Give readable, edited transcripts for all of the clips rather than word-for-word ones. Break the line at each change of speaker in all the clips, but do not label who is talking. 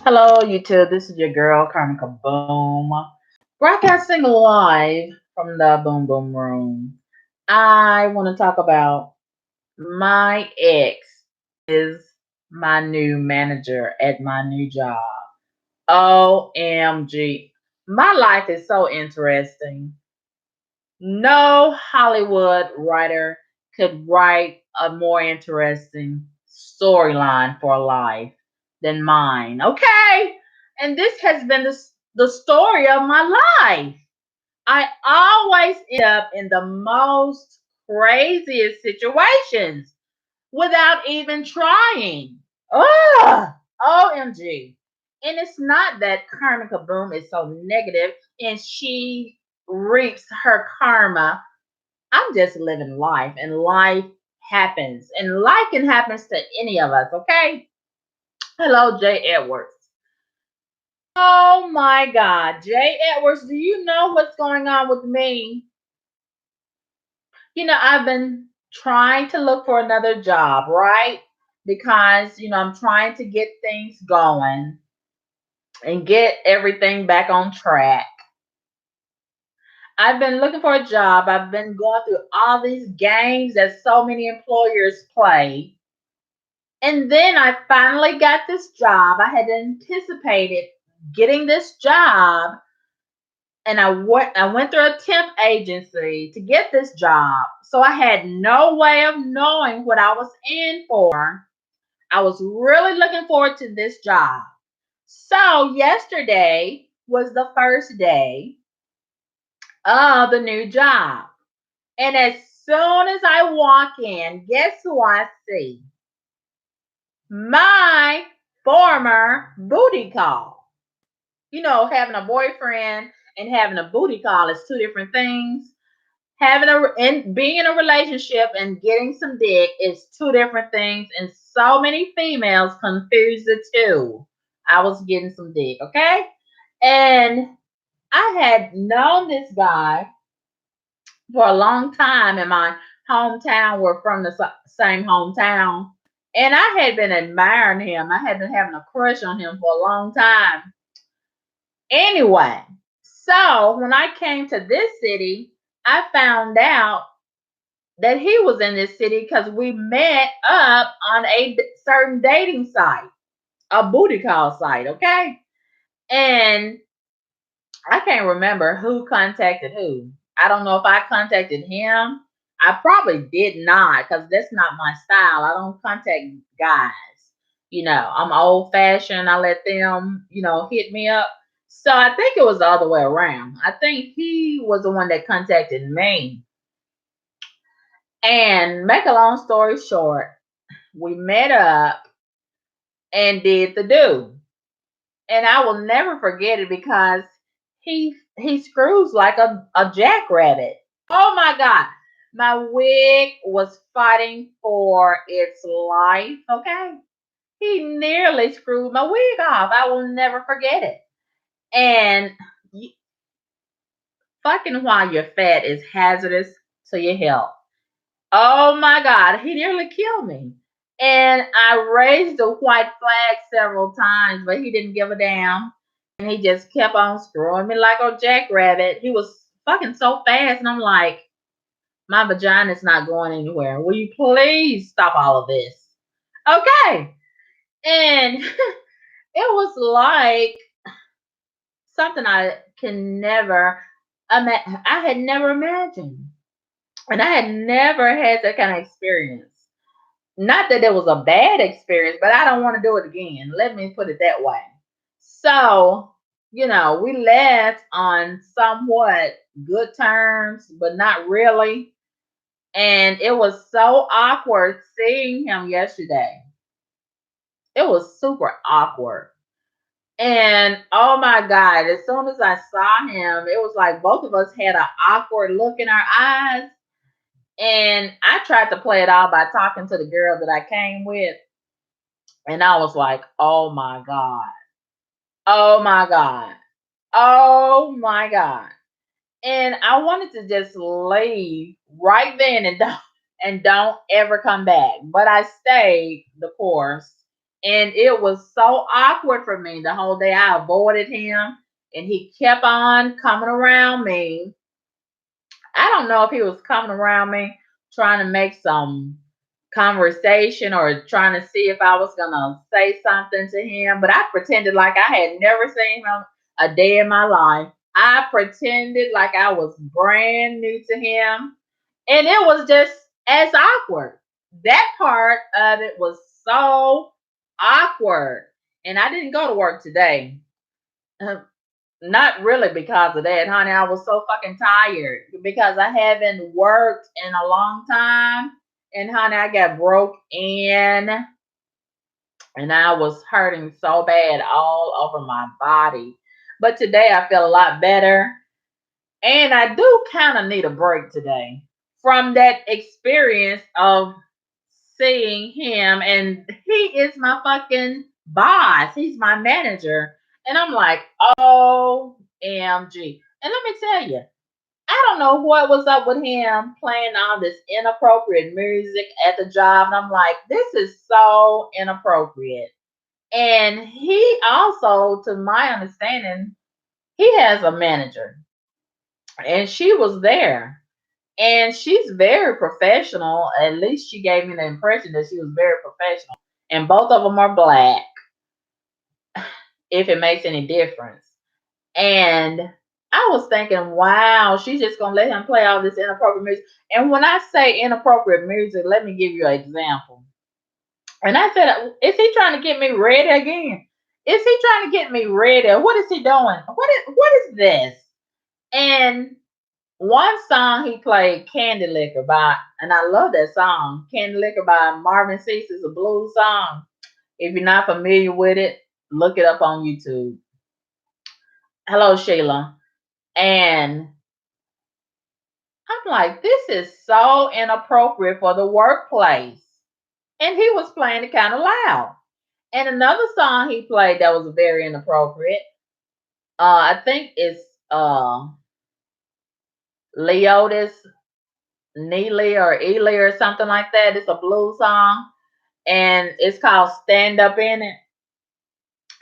Hello, YouTube. This is your girl, Karmika Boom, broadcasting live from the Boom Boom Room. I want to talk about my ex is my new manager at my new job. OMG. My life is so interesting. No Hollywood writer could write a more interesting storyline for a life than mine. Okay? And this has been the story of my life. I always end up in the most craziest situations without even trying. Ugh! OMG. And it's not that Karmika Boom is so negative and she reaps her karma. I'm just living life, and life happens, and life can happen to any of us, okay? Hello, Jay Edwards. Oh my God, Jay Edwards, do you know what's going on with me? I've been trying to look for another job, right? Because, I'm trying to get things going and get everything back on track. I've been looking for a job. I've been going through all these games that so many employers play. And then I finally got this job. I had anticipated getting this job, and I went through a temp agency to get this job. So I had no way of knowing what I was in for. I was really looking forward to this job. So yesterday was the first day of the new job. And as soon as I walk in, guess who I see? My former booty call. Having a boyfriend and having a booty call is two different things. Having and being in a relationship and getting some dick is two different things, and so many females confuse the two. I was getting some dick, okay? And I had known this guy for a long time in my hometown. We're from the same hometown. And I had been admiring him. I had been having a crush on him for a long time. Anyway, so when I came to this city, I found out that he was in this city because we met up on a certain dating site, a booty call site, okay? And I can't remember who contacted who. I don't know if I contacted him. I probably did not because that's not my style. I don't contact guys. I'm old fashioned. I let them, hit me up. So I think it was the other way around. I think he was the one that contacted me. And make a long story short, we met up and did the do. And I will never forget it because he screws like a jackrabbit. Oh my God. My wig was fighting for its life. Okay. He nearly screwed my wig off. I will never forget it. And fucking while you're fat is hazardous to your health. Oh my God. He nearly killed me. And I raised the white flag several times, but he didn't give a damn. And he just kept on screwing me like a jackrabbit. He was fucking so fast. And I'm like, my vagina's not going anywhere. Will you please stop all of this? Okay. And it was like something I can never I had never imagined. And I had never had that kind of experience. Not that it was a bad experience, but I don't want to do it again. Let me put it that way. So, we left on somewhat good terms, but not really. And it was so awkward seeing him yesterday. It was super awkward. And oh my God, as soon as I saw him, it was like both of us had an awkward look in our eyes. And I tried to play it off by talking to the girl that I came with. And I was like, oh my God. Oh my God. Oh my God. And I wanted to just leave right then and don't ever come back. But I stayed the course And it was so awkward for me the whole day. I avoided him, and he kept on coming around me. I don't know if he was coming around me trying to make some conversation or trying to see if I was gonna say something to him, but I pretended like I had never seen him a day in my life. I pretended like I was brand new to him, and it was just as awkward. That part of it was so awkward, and I didn't go to work today. Not really because of that, honey. I was so fucking tired because I haven't worked in a long time. And honey, I got broke in and I was hurting so bad all over my body. But today I feel a lot better. And I do kind of need a break today from that experience of seeing him. And he is my fucking boss, he's my manager. And I'm like, OMG. And let me tell you, I don't know what was up with him playing all this inappropriate music at the job. And I'm like, this is so inappropriate. And he also, to my understanding, he has a manager and she was there. And she's very professional. At least she gave me the impression that she was very professional. And both of them are black, if it makes any difference. And I was thinking, wow, she's just gonna let him play all this inappropriate music. And when I say inappropriate music, let me give you an example. And I said, is he trying to get me ready again? Is he trying to get me ready? What is he doing? What is this? And one song he played, Candy Liquor by, and I love that song. Candy Liquor by Marvin Cease is a blues song. If you're not familiar with it, look it up on YouTube. Hello, Sheila. And I'm like, this is so inappropriate for the workplace. And he was playing it kind of loud. And another song he played that was very inappropriate, I think it's Leotis Neely or Ely or something like that. It's a blues song. And it's called Stand Up in It.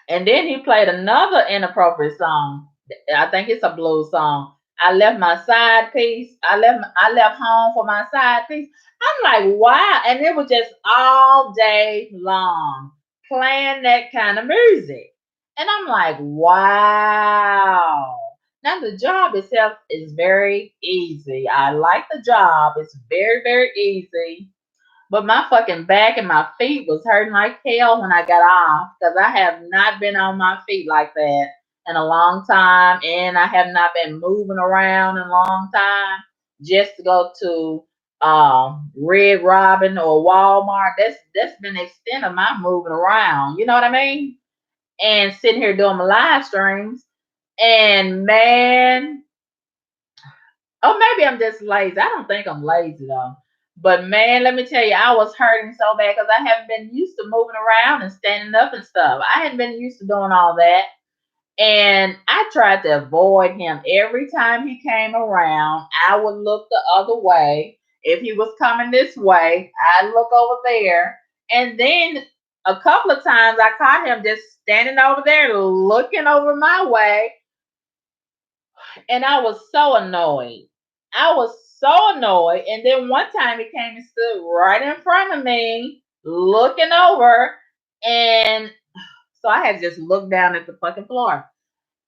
And then he played another inappropriate song. I think it's a blues song. I left my side piece. I left home for my side piece. I'm like, wow. And it was just all day long playing that kind of music. And I'm like, wow. Now the job itself is very easy. I like the job. It's very, very easy. But my fucking back and my feet was hurting like hell when I got off because I have not been on my feet like that in a long time, and I have not been moving around in a long time. Just to go to Red Robin or Walmart, that's been the extent of my moving around. You know what I mean? And sitting here doing my live streams, and man, oh, maybe I'm just lazy. I don't think I'm lazy though. But man, let me tell you, I was hurting so bad because I haven't been used to moving around and standing up and stuff. I hadn't been used to doing all that. And I tried to avoid him every time he came around. I would look the other way. If he was coming this way, I'd look over there. And then a couple of times I caught him just standing over there looking over my way, and I was so annoyed. I was so annoyed. And then one time he came and stood right in front of me, looking over, and so I had to just look down at the fucking floor.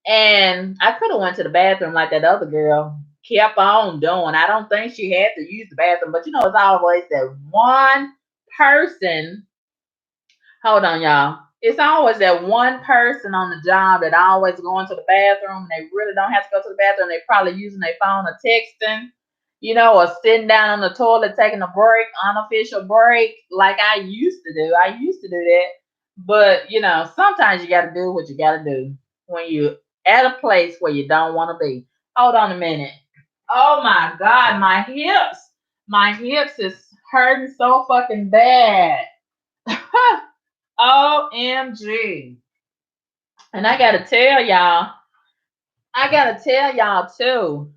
And I could have went to the bathroom like that other girl kept on doing. I don't think she had to use the bathroom, but you know, it's always that one person. Hold on, y'all. It's always that one person on the job that always going to the bathroom and they really don't have to go to the bathroom. They probably using their phone or texting, or sitting down on the toilet taking a break, unofficial break, like I used to do. I used to do that. But, sometimes you got to do what you got to do when you at a place where you don't want to be. Hold on a minute. Oh my God, my hips. My hips is hurting so fucking bad. OMG. And I gotta tell y'all too.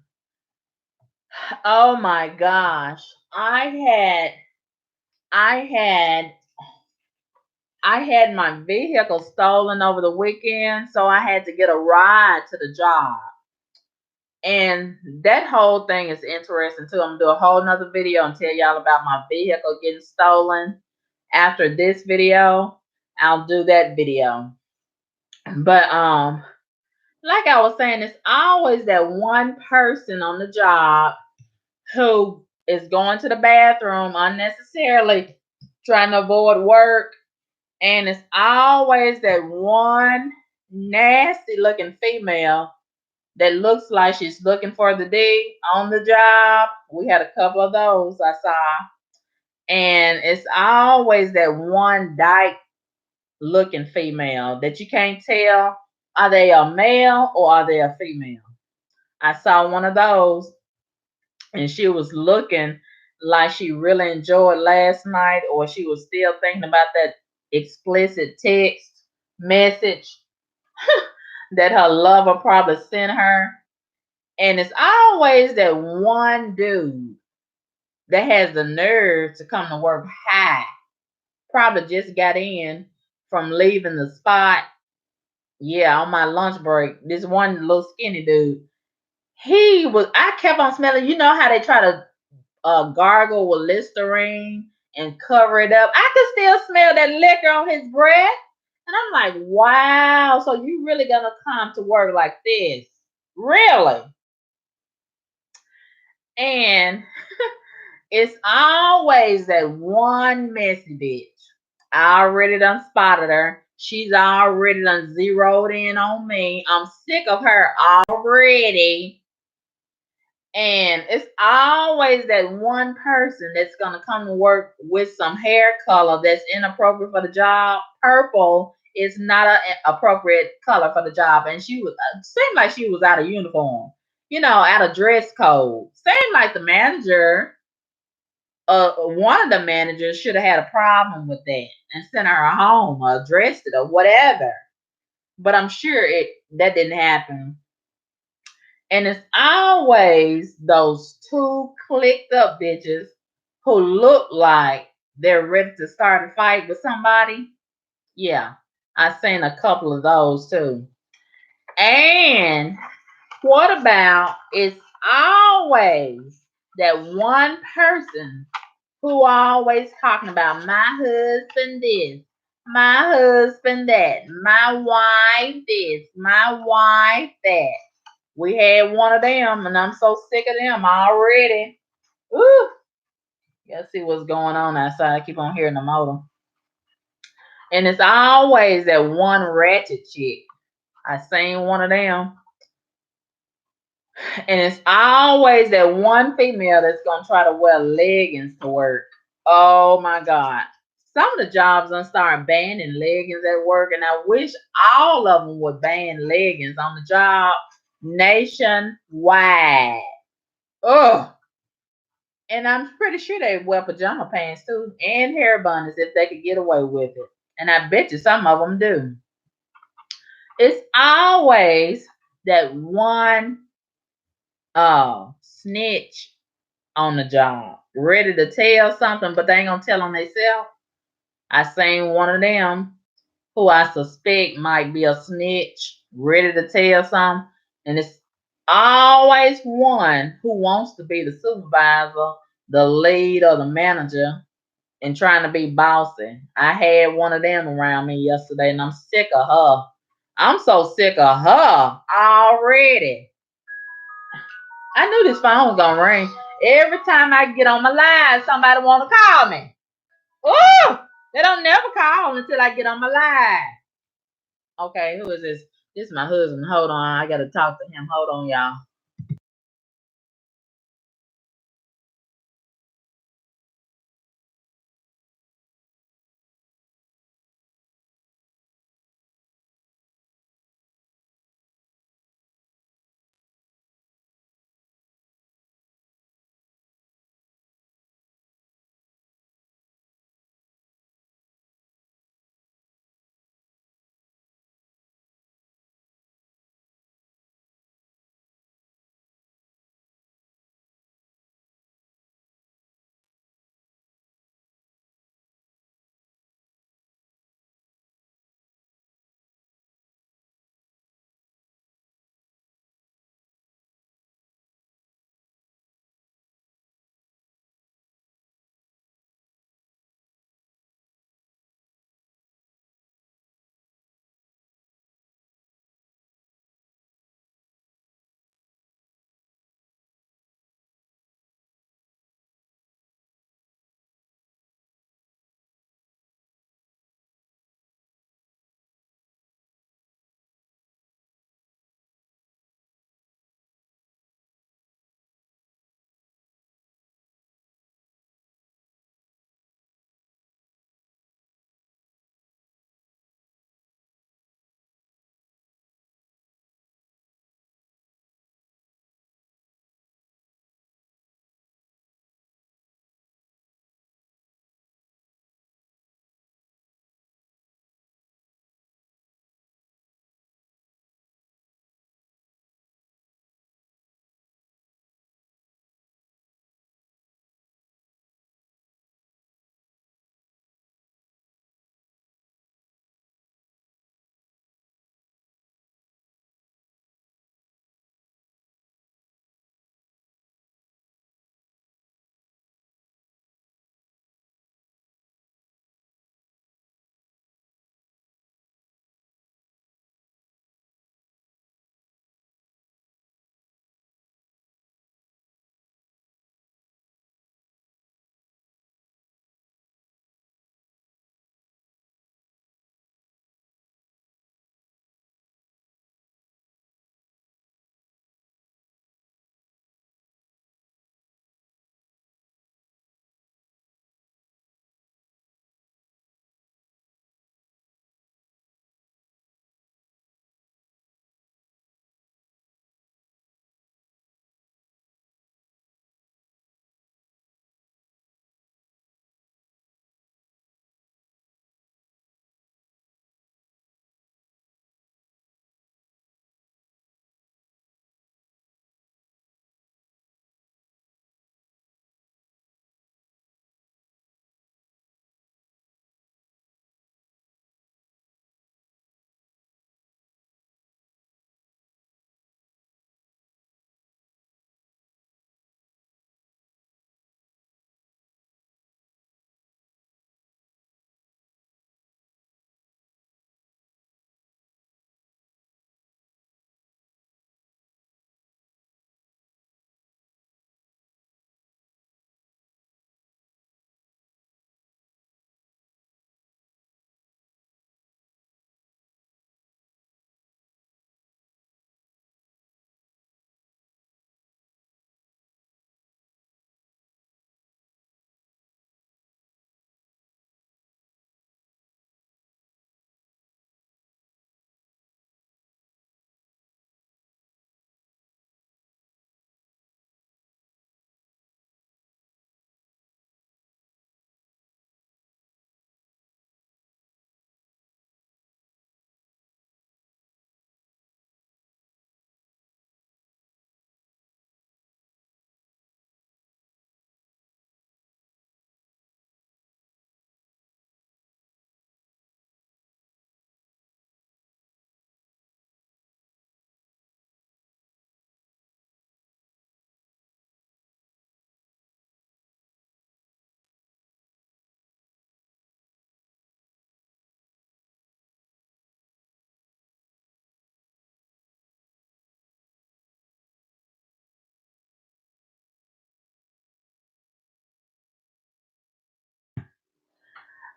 Oh my gosh. I had I had my vehicle stolen over the weekend, so I had to get a ride to the job. And that whole thing is interesting too. I'm gonna do a whole nother video and tell y'all about my vehicle getting stolen. After this video, I'll do that video. But like I was saying, it's always that one person on the job who is going to the bathroom unnecessarily, trying to avoid work. And it's always that one nasty looking female that looks like she's looking for the D on the job. We had a couple of those I saw. And it's always that one dyke looking female that you can't tell, are they a male or are they a female? I saw one of those and she was looking like she really enjoyed last night, or she was still thinking about that explicit text message that her lover probably sent her. And it's always that one dude that has the nerve to come to work high, probably just got in from leaving the spot. Yeah, on my lunch break, this one little skinny dude, I kept on smelling, you know how they try to gargle with Listerine and cover it up. I could still smell that liquor on his breath. And I'm like, wow, so you really gonna come to work like this? Really? And it's always that one messy bitch. I already done spotted her. She's already done zeroed in on me. I'm sick of her already. And it's always that one person that's going to come to work with some hair color that's inappropriate for the job. Purple is not an appropriate color for the job. And she was, seemed like she was out of uniform, out of dress code. Seemed like the manager, one of the managers should have had a problem with that and sent her home or addressed it or whatever. But I'm sure that didn't happen. And it's always those two clicked up bitches who look like they're ready to start a fight with somebody. Yeah, I've seen a couple of those too. And what about it's always that one person who always talking about my husband this, my husband that, my wife this, my wife that. We had one of them, and I'm so sick of them already. Ooh, let's see what's going on outside. I keep on hearing the motor. And it's always that one ratchet chick. I seen one of them. And it's always that one female that's going to try to wear leggings to work. Oh my God. Some of the jobs gonna start banning leggings at work, and I wish all of them would ban leggings on the job nationwide. Ugh. And I'm pretty sure they wear pajama pants too, and hair bunnies if they could get away with it. And I bet you some of them do. It's always that one snitch on the job, ready to tell something, but they ain't gonna tell on themselves. I seen one of them who I suspect might be a snitch, ready to tell something, and it's always one who wants to be the supervisor, the lead, or the manager, and trying to be bossy. I had one of them around me yesterday, and I'm sick of her. I'm so sick of her already. I knew this phone was gonna ring. Every time I get on my line, somebody want to call me. Oh, they don't never call until I get on my line. Okay, who is this? This is my husband. Hold on, I gotta talk to him. Hold on, y'all.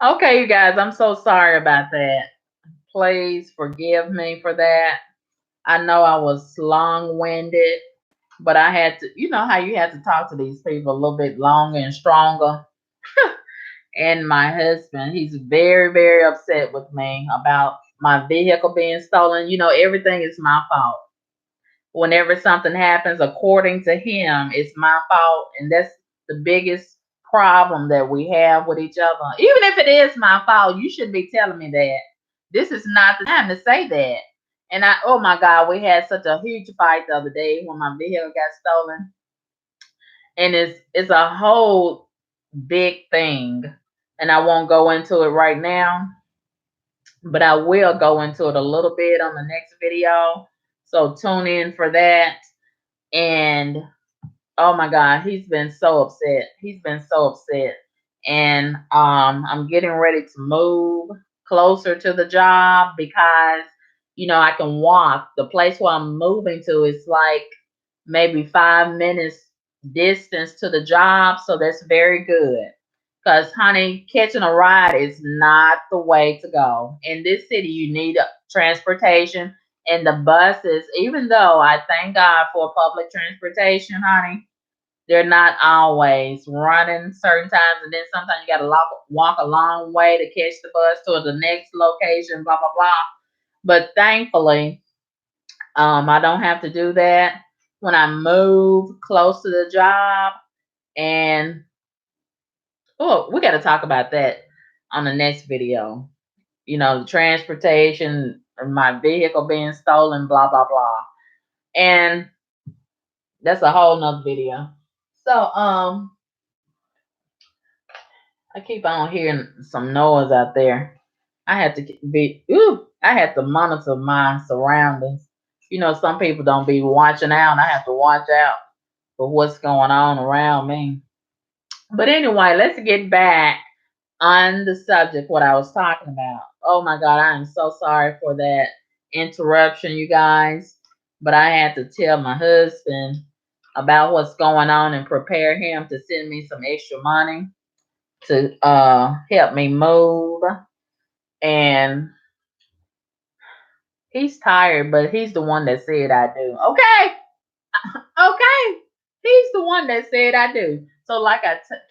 Okay, you guys, I'm so sorry about that. Please forgive me for that. I know I was long winded, but I had to, you know how you had to talk to these people a little bit longer and stronger. And my husband, he's very, very upset with me about my vehicle being stolen. You know, everything is my fault. Whenever something happens, according to him, it's my fault. And that's the biggest problem that we have with each other. Even if it is my fault, you shouldn't be telling me that. This is not the time to say that. And oh my God, we had such a huge fight the other day when my vehicle got stolen. And it's a whole big thing. And I won't go into it right now, but I will go into it a little bit on the next video. So tune in for that. And oh my God, he's been so upset. He's been so upset. And I'm getting ready to move closer to the job because I can walk. The place where I'm moving to is like maybe 5 minutes distance to the job, so that's very good. Because, honey, catching a ride is not the way to go. In this city, you need transportation, and the buses, even though I thank God for public transportation, honey, they're not always running certain times, and then sometimes you got to walk a long way to catch the bus to the next location, blah, blah, blah. But thankfully, I don't have to do that when I move close to the job. And oh, we got to talk about that on the next video. The transportation, my vehicle being stolen, blah blah blah, and that's a whole nother video. So I keep on hearing some noise out there. I had to monitor my surroundings. Some people don't be watching out. I have to watch out for what's going on around me. But anyway, let's get back on the subject what I was talking about. Oh my God, I am so sorry for that interruption, you guys. But I had to tell my husband about what's going on and prepare him to send me some extra money to help me move. And he's tired, but he's the one that said I do. Okay, okay. He's the one that said I do. So, like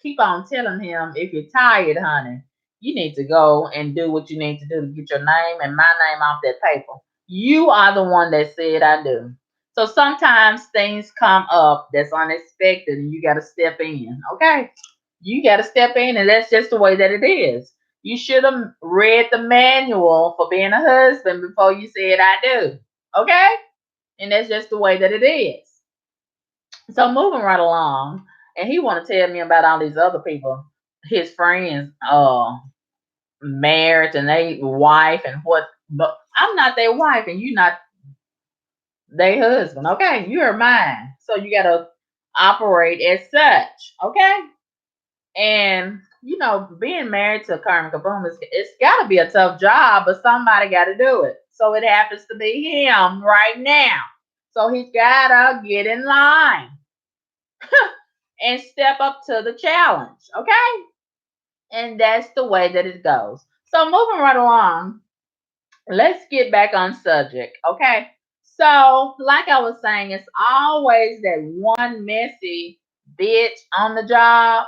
keep on telling him, if you're tired, honey, you need to go and do what you need to do to get your name and my name off that paper. You are the one that said I do. So sometimes things come up that's unexpected and you got to step in. Okay. You got to step in, and that's just the way that it is. You should have read the manual for being a husband before you said I do. Okay. And that's just the way that it is. So moving right along, and he want to tell me about all these other people, his friends, marriage and they wife and what. But I'm not their wife, and you not their husband. Okay, you're mine, so you gotta operate as such. Okay, and being married to Carmen Kaboom it's got to be a tough job, but somebody got to do it. So it happens to be him right now. So he's gotta get in line and step up to the challenge. Okay. And that's the way that it goes. So moving right along, let's get back on subject. Okay. So, like I was saying, it's always that one messy bitch on the job.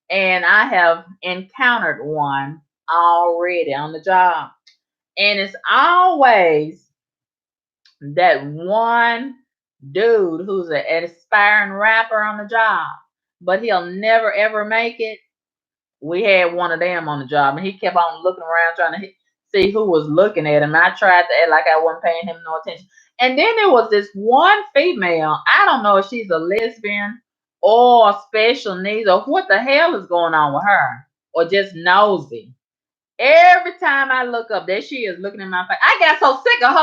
And I have encountered one already on the job. And it's always that one dude who's an aspiring rapper on the job, but he'll never ever make it. We had one of them on the job, and he kept on looking around trying to see who was looking at him. I tried to act like I wasn't paying him no attention. And then there was this one female. I don't know if she's a lesbian or special needs or what the hell is going on with her, or just nosy. Every time I look up, there she is looking in my face. I got so sick of her.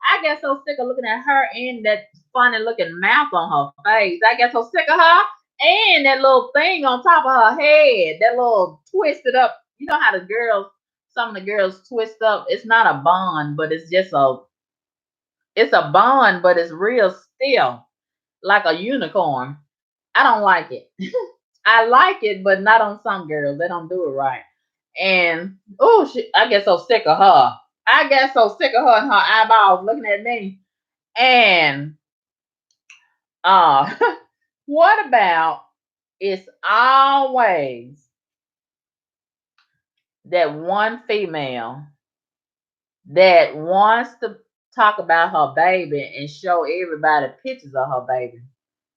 I got so sick of looking at her and that funny looking mouth on her face. I got so sick of her and that little thing on top of her head, that little twisted up. You know how some of the girls twist up. It's not a bun, but it's a bun, but it's real still, like a unicorn. I don't like it. I like it, but not on some girls. They don't do it right. And oh, I get so sick of her. I get so sick of her and her eyeballs looking at me. And uh, what about it's always that one female that wants to talk about her baby and show everybody pictures of her baby.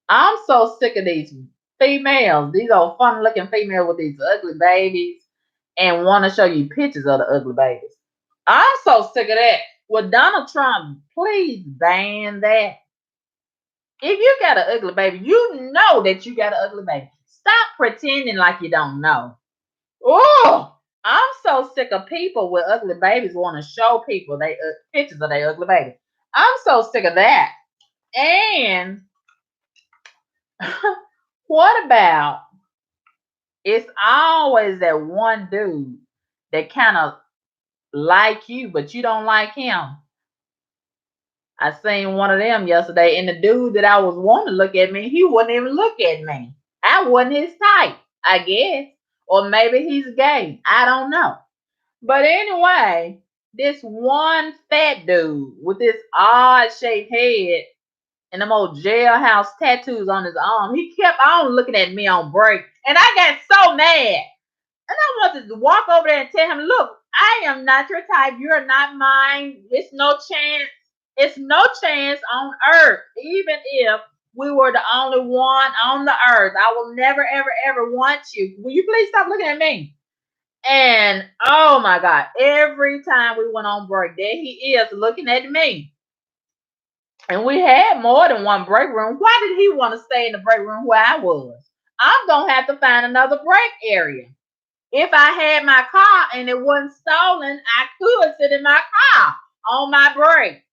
I'm so sick of these females, these old fun looking females with these ugly babies and want to show you pictures of the ugly babies. I'm so sick of that. Well, Donald Trump, please ban that. If you got an ugly baby, you know that you got an ugly baby. Stop pretending like you don't know. Oh, I'm so sick of people with ugly babies want to show people they pictures of their ugly baby. I'm so sick of that. And what about it's always that one dude that kind of like you, but you don't like him. I seen one of them yesterday, and the dude that I was wanting to look at me, he wouldn't even look at me. I wasn't his type, I guess. Or maybe he's gay. I don't know. But anyway, this one fat dude with this odd shaped head and them old jailhouse tattoos on his arm, he kept on looking at me on break. And I got so mad. And I wanted to walk over there and tell him, look, I am not your type. You're not mine. It's no chance. It's no chance on earth. Even if we were the only one on the earth, I will never, ever, ever want you. Will you please stop looking at me? And oh my God, every time we went on break, there he is looking at me. And we had more than one break room. Why did he want to stay in the break room where I was? I'm going to have to find another break area. If I had my car and it wasn't stolen, I could sit in my car on my break.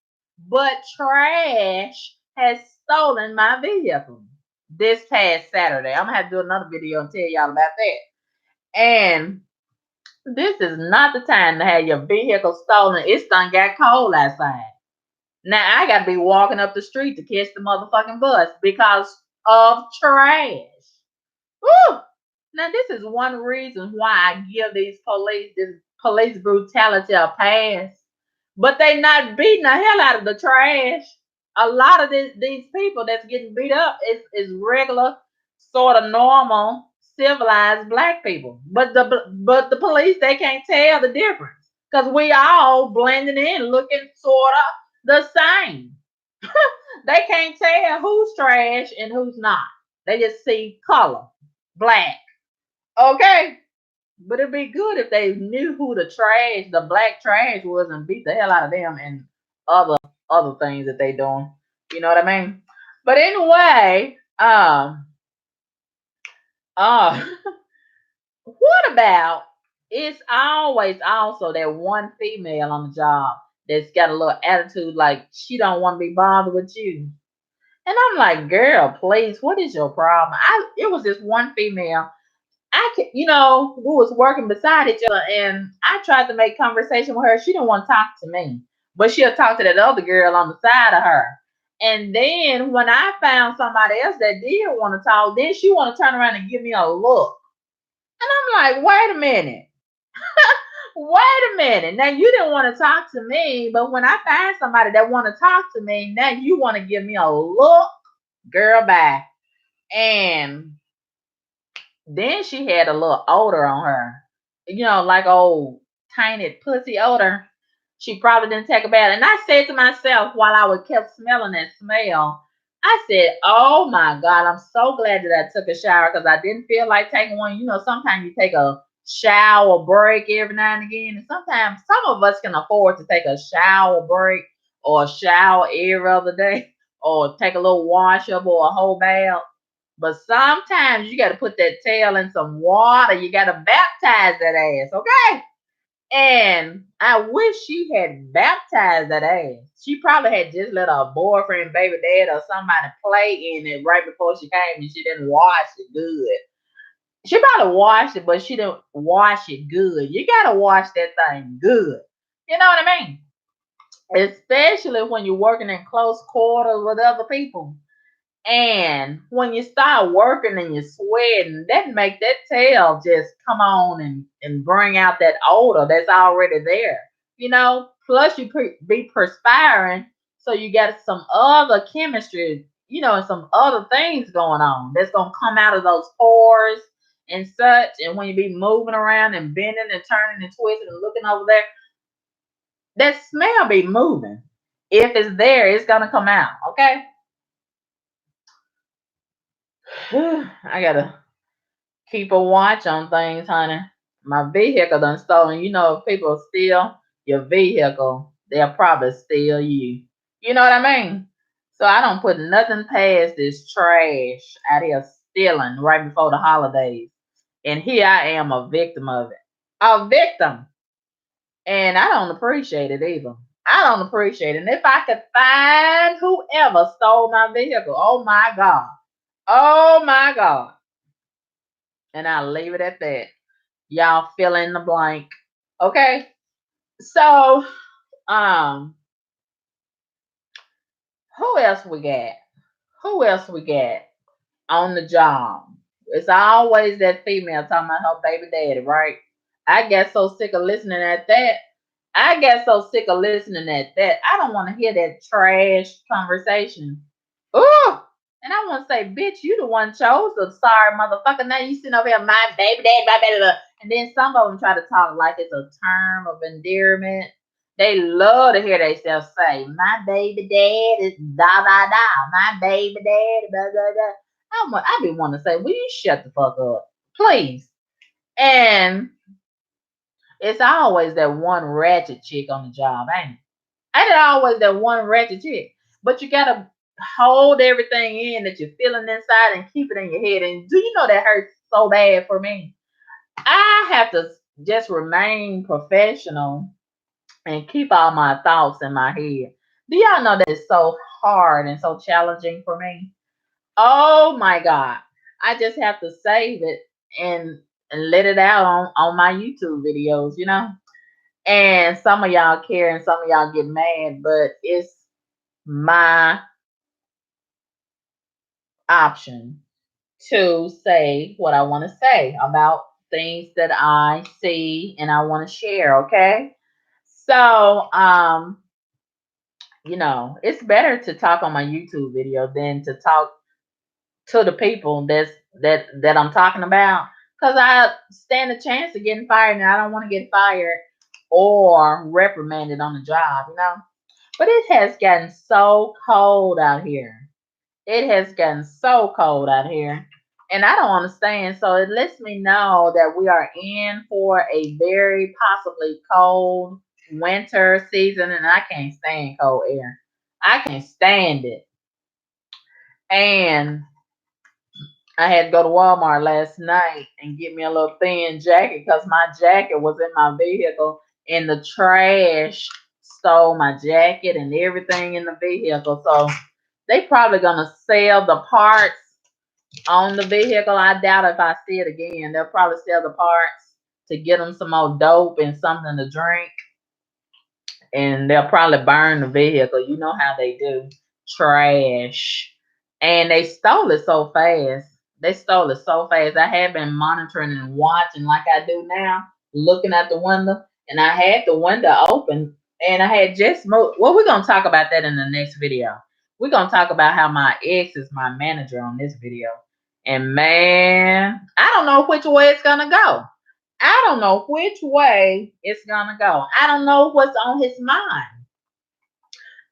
But trash has stolen my vehicle this past Saturday. I'm going to have to do another video and tell y'all about that. And this is not the time to have your vehicle stolen. It's done got cold outside. Now I gotta be walking up the street to catch the motherfucking bus because of trash. Woo! Now this is one reason why I give these this police brutality a pass. But they not beating the hell out of the trash. A lot of these people that's getting beat up is regular, sort of normal, civilized black people. But the police they can't tell the difference because we all blending in, looking sort of the same. They can't tell who's trash and who's not. They just see color, black. Okay. But it'd be good if they knew who the black trash was and beat the hell out of them and other things that they doing. You know what I mean? But anyway, uh what about it's always also that one female on the job that's got a little attitude like she don't want to be bothered with you. And I'm like, girl, please, what is your problem? It was this one female we was working beside each other, and I tried to make conversation with her. She didn't want to talk to me, but she'll talk to that other girl on the side of her. And then when I found somebody else that did want to talk, then she want to turn around and give me a look. And I'm like, wait a minute. Wait a minute. Now you didn't want to talk to me, but when I find somebody that want to talk to me, now you want to give me a look, girl, bye. And then she had a little odor on her, like old tainted pussy odor. She probably didn't take a bath. And I said to myself while I was kept smelling that smell, I said, oh my God, I'm so glad that I took a shower because I didn't feel like taking one. Sometimes you take a shower break every now and again. And sometimes some of us can afford to take a shower break or a shower every other day or take a little wash up or a whole bath. But sometimes you got to put that tail in some water. You got to baptize that ass, okay? And I wish she had baptized that ass. She probably had just let her boyfriend, baby dad, or somebody play in it right before she came and she didn't wash it good. She probably washed it, but she didn't wash it good. You got to wash that thing good. You know what I mean? Especially when you're working in close quarters with other people. And when you start working and you're sweating, that make that tail just come on and bring out that odor that's already there. Plus you be perspiring, so you got some other chemistry, and some other things going on that's gonna come out of those pores and such. And when you be moving around and bending and turning and twisting and looking over there, that smell be moving. If it's there, it's gonna come out. Okay. I gotta keep a watch on things, honey. My vehicle done stolen. If people steal your vehicle, they'll probably steal you. You know what I mean? So I don't put nothing past this trash out here stealing right before the holidays. And here I am, a victim of it. A victim. And I don't appreciate it either. I don't appreciate it. And if I could find whoever stole my vehicle, oh my God. Oh my God. And I'll leave it at that. Y'all fill in the blank. Okay. So, um, who else we got? Who else we got on the job? It's always that female talking about her baby daddy, right? I get so sick of listening at that. I get so sick of listening at that. I don't want to hear that trash conversation. Ooh! And I want to say, bitch, you the one chose the sorry motherfucker. Now you sitting over here, my baby dad, my baby. And then some of them try to talk like it's a term of endearment. They love to hear themselves say, my baby dad is da da da. My baby dad, da da da. I be want to say, will you shut the fuck up, please? And it's always that one ratchet chick on the job, ain't it? Ain't it always that one ratchet chick? But you gotta hold everything in that you're feeling inside and keep it in your head. And do you know that hurts so bad for me? I have to just remain professional and keep all my thoughts in my head. Do y'all know that it's so hard and so challenging for me? Oh my God. I just have to save it and let it out on my YouTube videos. And some of y'all care and some of y'all get mad, but it's my option to say what I want to say about things that I see and I want to share, okay? So, it's better to talk on my YouTube video than to talk to the people that I'm talking about, because I stand a chance of getting fired and I don't want to get fired or reprimanded on the job. But it has gotten so cold out here. It has gotten so cold out here. And I don't understand. So it lets me know that we are in for a very possibly cold winter season. And I can't stand cold air. I can't stand it. And I had to go to Walmart last night and get me a little thin jacket because my jacket was in my vehicle and the trash stole my jacket and everything in the vehicle. So they probably gonna sell the parts on the vehicle. I doubt if I see it again. They'll probably sell the parts to get them some more dope and something to drink. And they'll probably burn the vehicle. You know how they do. Trash. And they stole it so fast. They stole it so fast. I had been monitoring and watching like I do now, looking at the window. And I had the window open and I had just moved. Well, we're going to talk about that in the next video. We're going to talk about how my ex is my manager on this video. And man, I don't know which way it's going to go. I don't know which way it's gonna go. I don't know what's on his mind.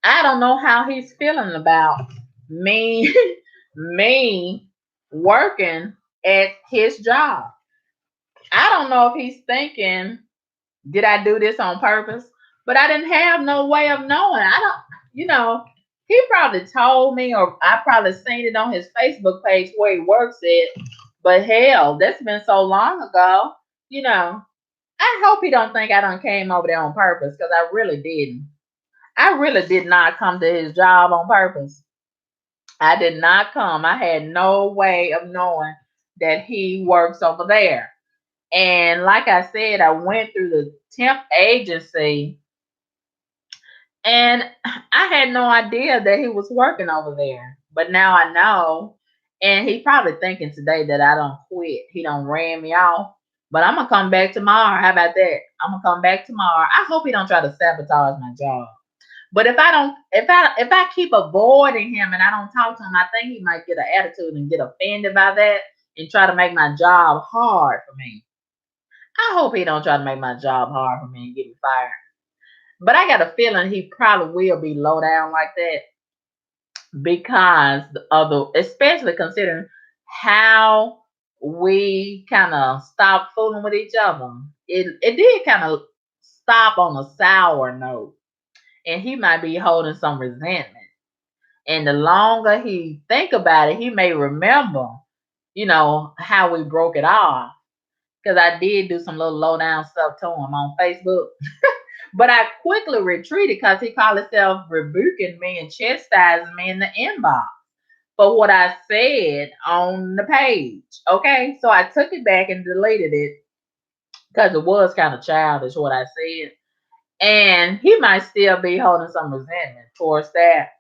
I don't know how he's feeling about me, me working at his job. I don't know if he's thinking, did I do this on purpose? But I didn't have no way of knowing. I don't, he probably told me, or I probably seen it on his Facebook page where he works at. But hell, that's been so long ago, you know. I hope he don't think I done came over there on purpose, because I really didn't. I really did not come to his job on purpose. I did not come. I had no way of knowing that he works over there. And like I said, I went through the temp agency and I had no idea that he was working over there. But now I know. And he probably thinking today that I don't quit. He don't ran me off. But I'm gonna come back tomorrow. How about that? I'm gonna come back tomorrow. I hope he don't try to sabotage my job. But if I keep avoiding him and I don't talk to him, I think he might get an attitude and get offended by that and try to make my job hard for me. I hope he don't try to make my job hard for me and get me fired. But I got a feeling he probably will be low down like that because of the, especially considering how we kind of stopped fooling with each other. It did kind of stop on a sour note, and he might be holding some resentment. And the longer he think about it, he may remember, how we broke it off. Because I did do some little low down stuff to him on Facebook. But I quickly retreated because he called himself rebuking me and chastising me in the inbox for what I said on the page. Okay, so I took it back and deleted it because it was kind of childish what I said. And he might still be holding some resentment towards that.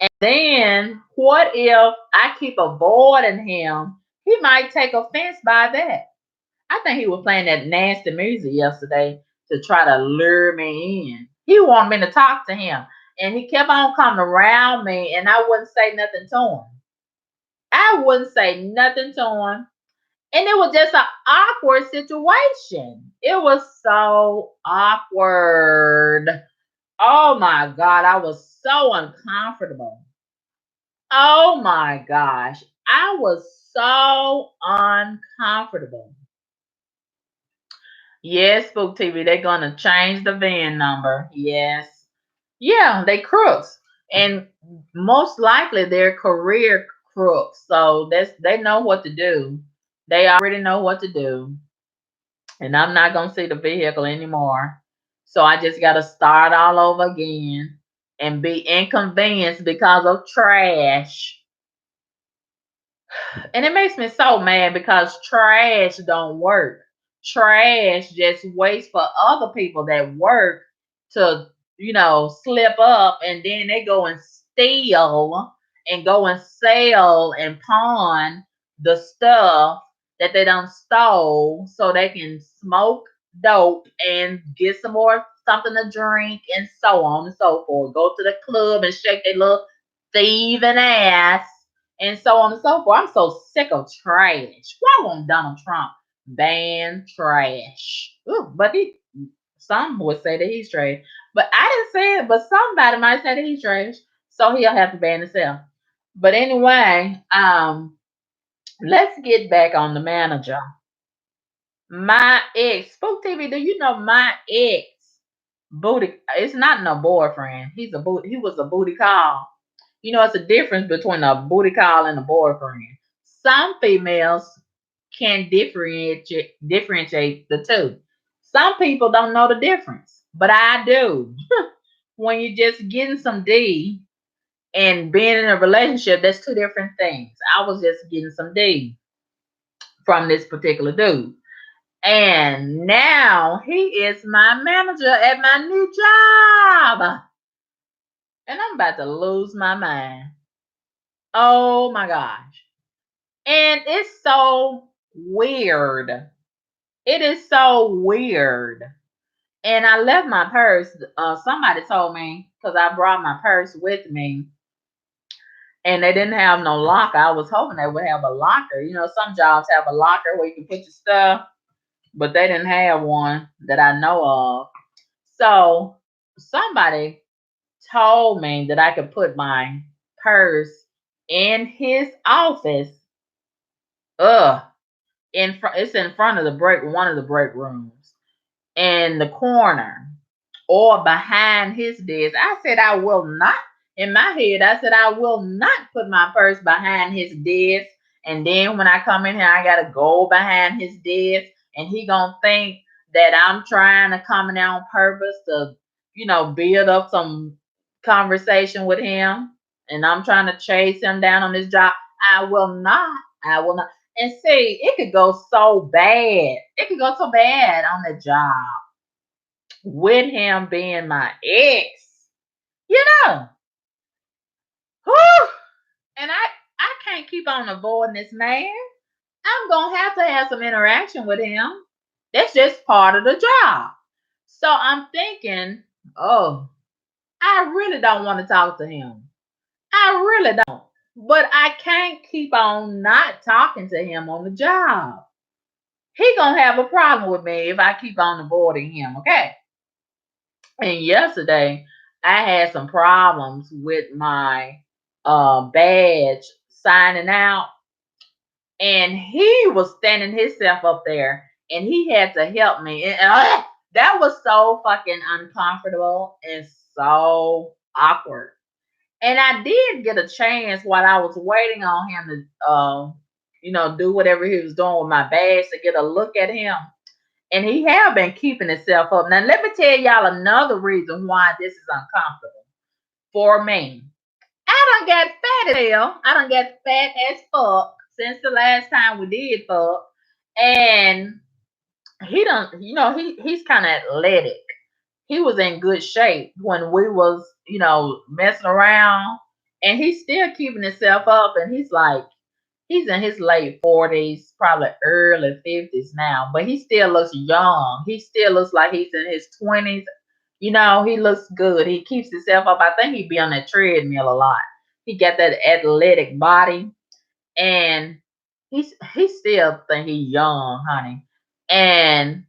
And then what if I keep avoiding him? He might take offense by that. I think he was playing that nasty music yesterday to try to lure me in. He wanted me to talk to him. And he kept on coming around me, and I wouldn't say nothing to him. I wouldn't say nothing to him. And it was just an awkward situation. It was so awkward. Oh my God, I was so uncomfortable. Oh my gosh, I was so uncomfortable. Yes, Spook TV, they're gonna change the VIN number. Yes. Yeah, they crooks. And most likely they're career crooks. So they know what to do. They already know what to do. And I'm not gonna see the vehicle anymore. So I just gotta start all over again and be inconvenienced because of trash. And it makes me so mad because trash don't work. Trash just waits for other people that work to, slip up, and then they go and steal and go and sell and pawn the stuff that they done stole so they can smoke dope and get some more something to drink and so on and so forth. Go to the club and shake their little thieving ass and so on and so forth. I'm so sick of trash. Why won't Donald Trump ban trash? Ooh, but some would say that he's trash. But I didn't say it, but somebody might say that he's trash. So he'll have to ban himself. But anyway, let's get back on the manager. My ex, Spook TV, do you know my ex booty? It's not no boyfriend. He was a booty call. It's a difference between a booty call and a boyfriend. Some females can differentiate the two. Some people don't know the difference, but I do. When you're just getting some D and being in a relationship, that's two different things. I was just getting some D from this particular dude. And now he is my manager at my new job. And I'm about to lose my mind. Oh my gosh. And it's so weird. It is so weird. And I left my purse. Somebody told me because I brought my purse with me and they didn't have no locker. I was hoping they would have a locker. Some jobs have a locker where you can put your stuff, but they didn't have one that I know of. So somebody told me that I could put my purse in his office. Ugh. It's in front of one of the break rooms in the corner or behind his desk. I said I will not. In my head, I said I will not put my purse behind his desk. And then when I come in here, I gotta go behind his desk, and he gonna think that I'm trying to come in there on purpose to, build up some conversation with him, and I'm trying to chase him down on this job. I will not. I will not. And see, it could go so bad. It could go so bad on the job with him being my ex. You know. Whew. And can't keep on avoiding this man. I'm gonna have to have some interaction with him. That's just part of the job. So I'm thinking, oh, I really don't want to talk to him. I really don't. But I can't keep on not talking to him on the job. He gonna have a problem with me if I keep on avoiding him, okay? And yesterday I had some problems with my badge signing out, and he was standing himself up there and he had to help me. And that was so fucking uncomfortable and so awkward. And I did get a chance while I was waiting on him to, do whatever he was doing with my badge to get a look at him. And he have been keeping himself up. Now, let me tell y'all another reason why this is uncomfortable for me. I done got fat as hell. I done got fat as fuck since the last time we did fuck. And he done, he's kind of athletic. He was in good shape when we was, messing around. And he's still keeping himself up. And he's in his late 40s, probably early 50s now, but he still looks young. He still looks like he's in his 20s. He looks good. He keeps himself up. I think he'd be on that treadmill a lot. He got that athletic body, and he still think he's young, honey. And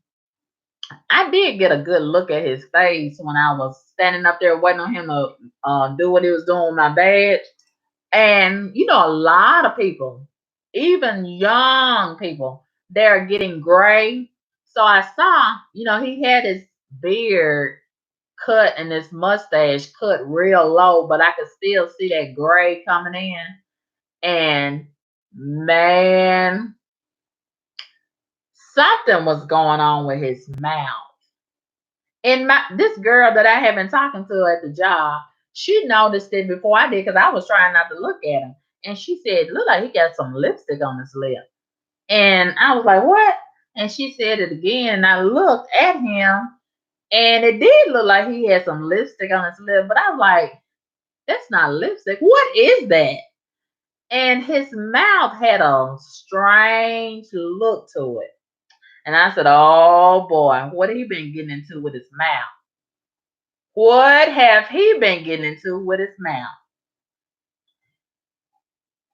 I did get a good look at his face when I was standing up there waiting on him to do what he was doing with my badge. And a lot of people, even young people, they're getting gray. So I saw, he had his beard cut and his mustache cut real low, but I could still see that gray coming in. And man, something was going on with his mouth. And this girl that I have been talking to at the job, she noticed it before I did because I was trying not to look at him. And she said, look like he got some lipstick on his lip. And I was like, what? And she said it again. And I looked at him and it did look like he had some lipstick on his lip. But I was like, that's not lipstick. What is that? And his mouth had a strange look to it. And I said, oh boy, what have he been getting into with his mouth? What have he been getting into with his mouth?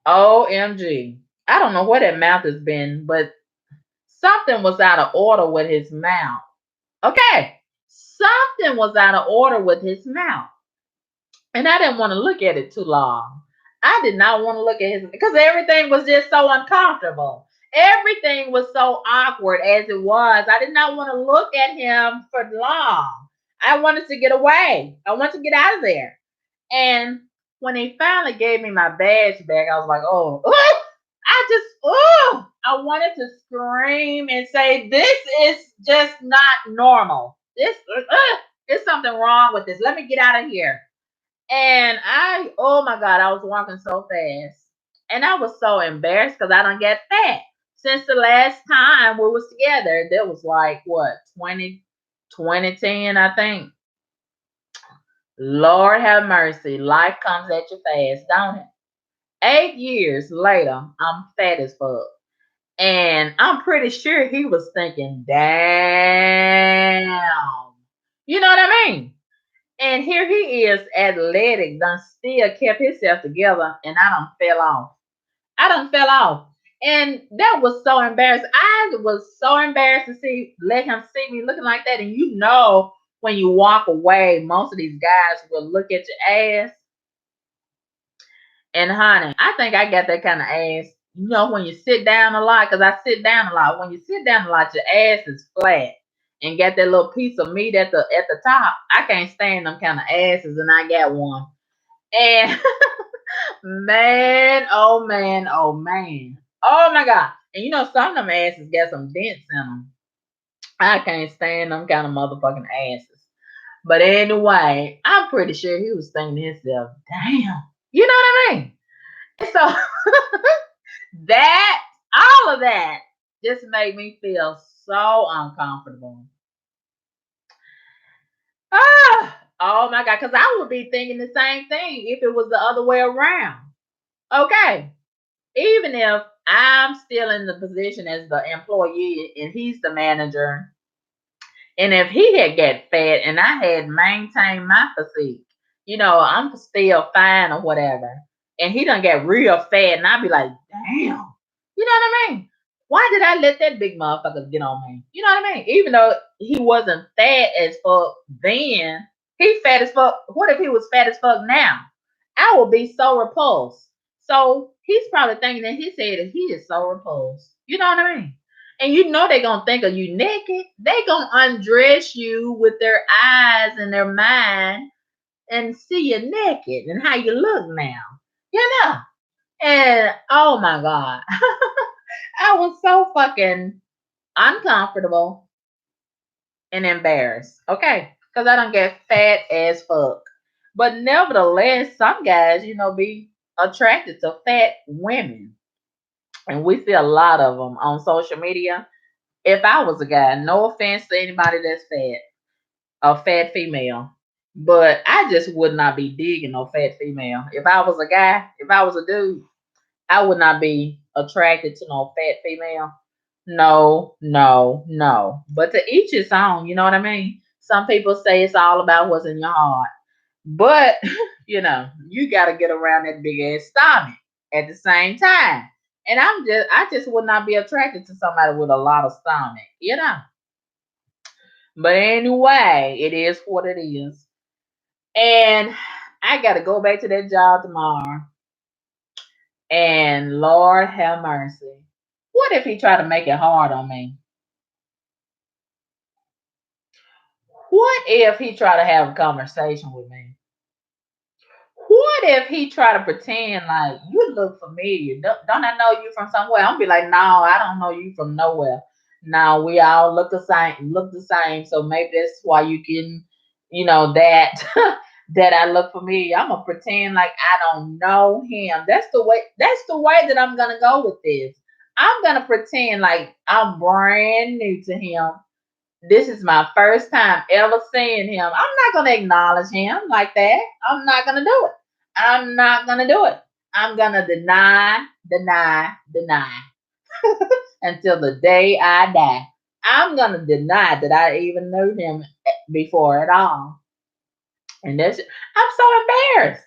OMG. I don't know what that mouth has been, but something was out of order with his mouth. Okay. Something was out of order with his mouth. And I didn't want to look at it too long. I did not want to look at his, because everything was just so uncomfortable. Everything was so awkward as it was. I did not want to look at him for long. I wanted to get away. I wanted to get out of there. And when he finally gave me my badge back, I was like, oh, I wanted to scream and say, this is just not normal. There's something wrong with this. Let me get out of here. And oh my God, I was walking so fast. And I was so embarrassed because I don't get fat. Since the last time we was together, that was like, what, 2010, I think. Lord have mercy. Life comes at you fast, don't it? 8 years later, I'm fat as fuck. And I'm pretty sure he was thinking, damn. You know what I mean? And here he is, athletic, done still kept himself together, and I done fell off. I done fell off. And that was so embarrassing. I was so embarrassed to let him see me looking like that. And when you walk away, most of these guys will look at your ass. And honey, I think I got that kind of ass. When you sit down a lot, because I sit down a lot. When you sit down a lot, your ass is flat and got that little piece of meat at the top. I can't stand them kind of asses, and I got one. And man, oh man, oh man, oh my God! And some of them asses got some dents in them. I can't stand them kind of motherfucking asses. But anyway, I'm pretty sure he was thinking to himself, "Damn," you know what I mean? So that all of that just made me feel so uncomfortable. Oh my God, because I would be thinking the same thing if it was the other way around. Okay. Even if I'm still in the position as the employee and he's the manager, and if he had got fat and I had maintained my physique, I'm still fine or whatever, and he done get real fat, and I'd be like, damn, you know what I mean? Why did I let that big motherfucker get on me? You know what I mean? Even though he wasn't fat as fuck then, he fat as fuck. What if he was fat as fuck now? I would be so repulsed. So he's probably thinking that he said that he is so repulsed. You know what I mean? And they're gonna think of you naked. They gonna undress you with their eyes and their mind and see you naked and how you look now. You know? And oh my God. I was so fucking uncomfortable and embarrassed. Okay. Because I don't get fat as fuck. But nevertheless, some guys, be attracted to fat women. And we see a lot of them on social media. If I was a guy, no offense to anybody that's fat, a fat female, but I just would not be digging no fat female. If I was a guy, if I was a dude, I would not be attracted to no fat female. No, no, no. But to each his own, you know what I mean? Some people say it's all about what's in your heart. But, you got to get around that big ass stomach at the same time. And I just would not be attracted to somebody with a lot of stomach. But anyway, it is what it is. And I got to go back to that job tomorrow. And Lord have mercy. What if he tried to make it hard on me? What if he tried to have a conversation with me? What if he try to pretend like you look familiar? Don't I know you from somewhere? I'm be like, no, I don't know you from nowhere. No, we all look the same. So maybe that's why you can, that that I look familiar. I'm gonna pretend like I don't know him. That's the way that I'm gonna go with this. I'm gonna pretend like I'm brand new to him. This is my first time ever seeing him. I'm not going to acknowledge him like that. I'm not going to do it. I'm not going to do it. I'm going to deny, deny, deny until the day I die. I'm going to deny that I even knew him before at all. And I'm so embarrassed.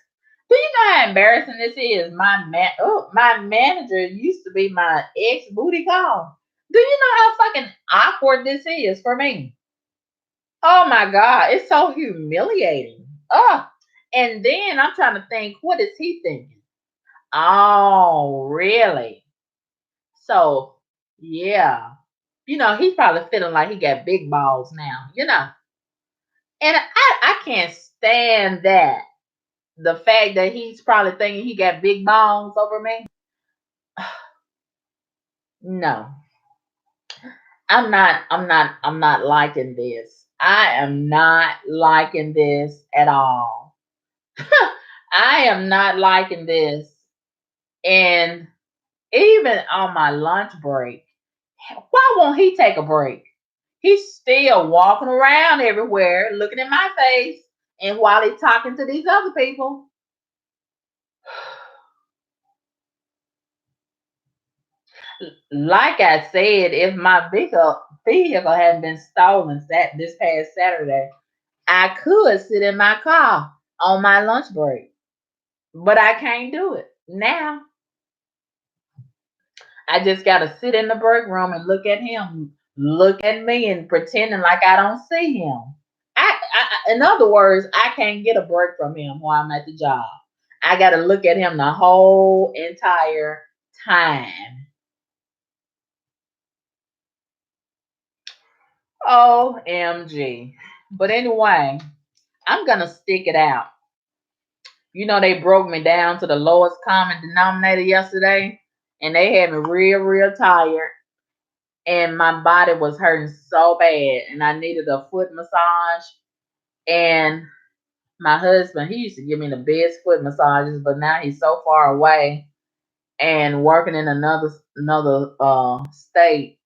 Do you know how embarrassing this is? My manager used to be my ex booty call. Do you know how fucking awkward this is for me? Oh my God, it's so humiliating. Oh, and then I'm trying to think, what is he thinking? Oh, really? So, yeah. He's probably feeling like he got big balls now. And I can't stand that. The fact that he's probably thinking he got big balls over me. No, I'm not liking this. I am not liking this at all. I am not liking this. And even on my lunch break, why won't he take a break? He's still walking around everywhere, looking at my face, and while he's talking to these other people. Like I said, if my vehicle hadn't been stolen this past Saturday, I could sit in my car on my lunch break. But I can't do it now. I just gotta sit in the break room and look at him, look at me, and pretending like I don't see him. In other words, I can't get a break from him while I'm at the job. I gotta look at him the whole entire time. OMG. But anyway, I'm gonna stick it out. They broke me down to the lowest common denominator yesterday, and they had me real, real tired. And my body was hurting so bad, and I needed a foot massage. And my husband, he used to give me the best foot massages, but now he's so far away and working in another state.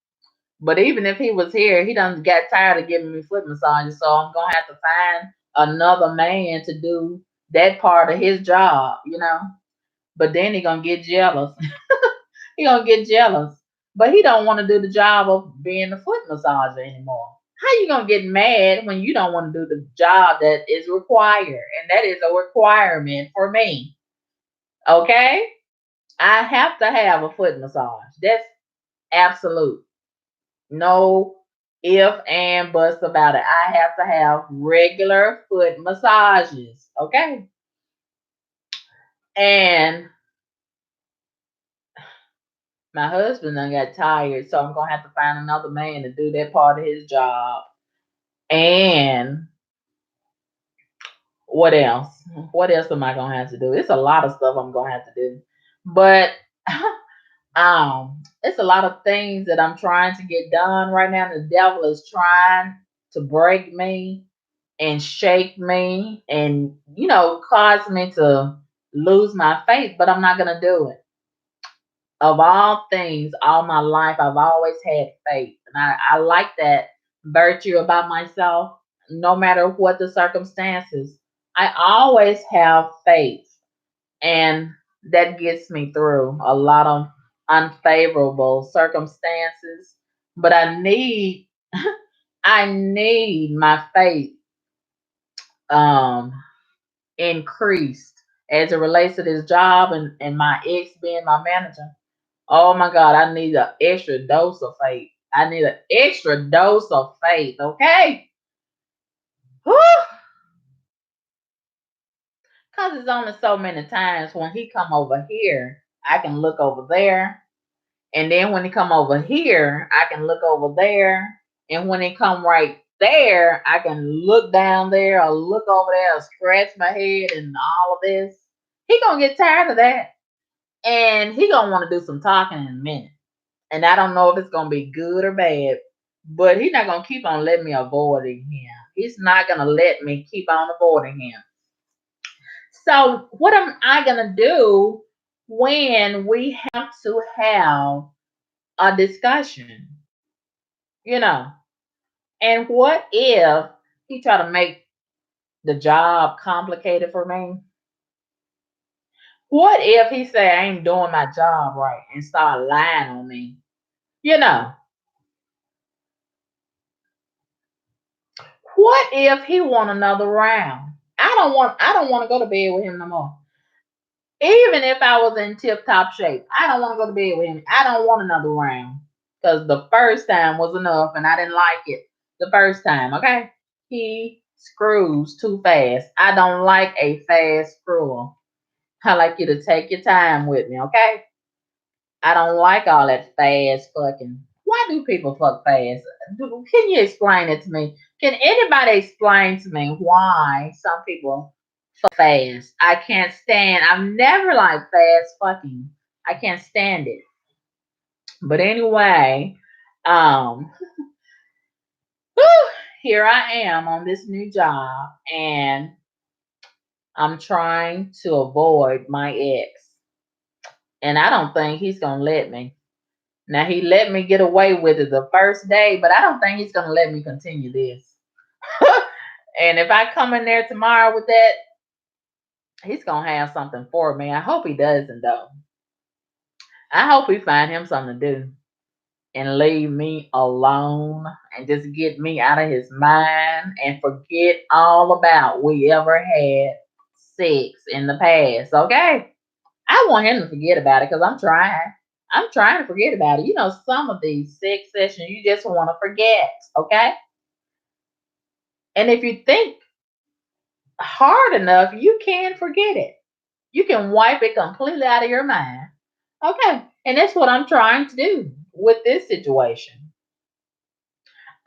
But even if he was here, he done got tired of giving me foot massages, so I'm gonna have to find another man to do that part of his job. But then he gonna get jealous. He gonna get jealous. But he don't want to do the job of being a foot massager anymore. How you gonna get mad when you don't want to do the job that is required? And that is a requirement for me. Okay? I have to have a foot massage. That's absolute. No if and buts about it. I have to have regular foot massages. Okay? And my husband done got tired, so I'm gonna have to find another man to do that part of his job. And what else? What else am I gonna have to do? It's a lot of stuff I'm gonna have to do. But it's a lot of things that I'm trying to get done right now. The devil is trying to break me and shake me and cause me to lose my faith, but I'm not gonna do it. Of all things, all my life, I've always had faith. And I like that virtue about myself, no matter what the circumstances. I always have faith. And that gets me through a lot of unfavorable circumstances. But I need my faith um increased as it relates to this job and my ex being my manager. Oh my God, I need an extra dose of faith. I need an extra dose of faith, okay? Because it's only so many times when he come over here, I can look over there. And then when he come over here, I can look over there. And when he come right there, I can look down there or look over there or scratch my head and all of this. He gonna get tired of that. And he gonna want to do some talking in a minute. And I don't know if it's gonna be good or bad, but he's not gonna keep on letting me avoiding him. He's not gonna let me keep on avoiding him. So what am I gonna do when we have to have a discussion? You know, and what if he try to make the job complicated for me? What if he say I ain't doing my job right and start lying on me? You know, what if he want another round? I don't want to go to bed with him no more. Even if I was in tip top shape, I don't want to go to bed with him. I don't want another round. Because the first time was enough and I didn't like it the first time, okay? He screws too fast. I don't like a fast screwer. I like you to take your time with me, okay? I don't like all that fast fucking. Why do people fuck fast? Can you explain it to me? Can anybody explain to me why some people fuck fast? I can't stand. I've never liked fast fucking. I can't stand it. But anyway, um, whew, here I am on this new job, and I'm trying to avoid my ex, and I don't think he's gonna let me. Now he let me get away with it the first day, but I don't think he's gonna let me continue this. And if I come in there tomorrow with that, he's gonna have something for me. I hope he doesn't though. I hope he find him something to do and leave me alone and just get me out of his mind and forget all about we ever had sex in the past. Okay? I want him to forget about it because I'm trying. I'm trying to forget about it. Some of these sex sessions you just want to forget, okay? And if you think hard enough, you can forget it. You can wipe it completely out of your mind. Okay. And that's what I'm trying to do with this situation.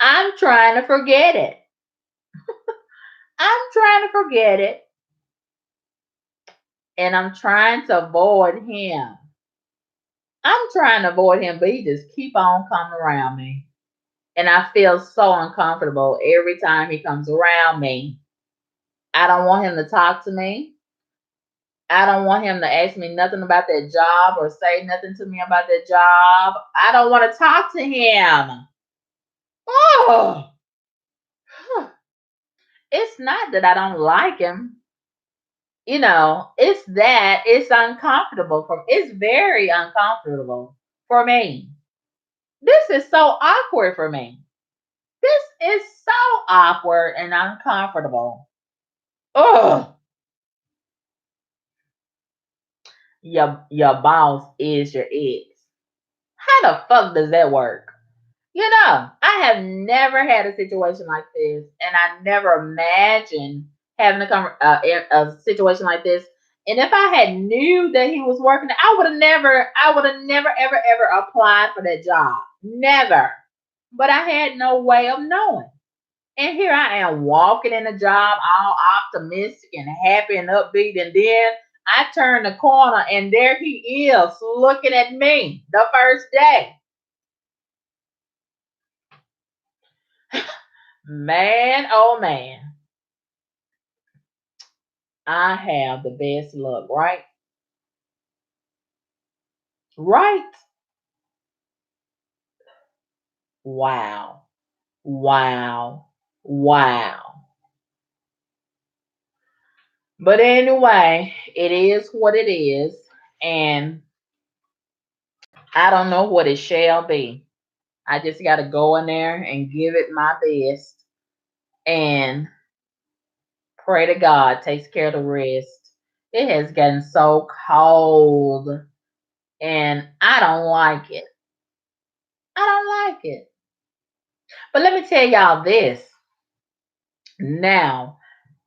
I'm trying to forget it. I'm trying to forget it. And I'm trying to avoid him. I'm trying to avoid him, but he just keep on coming around me. And I feel so uncomfortable every time he comes around me. I don't want him to talk to me. I don't want him to ask me nothing about that job or say nothing to me about that job. I don't want to talk to him. Oh, it's not that I don't like him. It's that it's uncomfortable for me. It's very uncomfortable for me. This is so awkward for me. This is so awkward and uncomfortable. Ugh. Your boss is your ex. How the fuck does that work? I have never had a situation like this, and I never imagined having a situation like this. And if I had knew that he was working, I would have never, ever, ever applied for that job. Never. But I had no way of knowing. And here I am walking in the job, all optimistic and happy and upbeat. And then I turn the corner, and there he is looking at me the first day. Man, oh man, I have the best luck, right? Right? Wow. Wow. Wow. But anyway, it is what it is. And I don't know what it shall be. I just got to go in there and give it my best and pray to God takes care of the rest. It has gotten so cold and I don't like it. I don't like it. But let me tell y'all this. Now,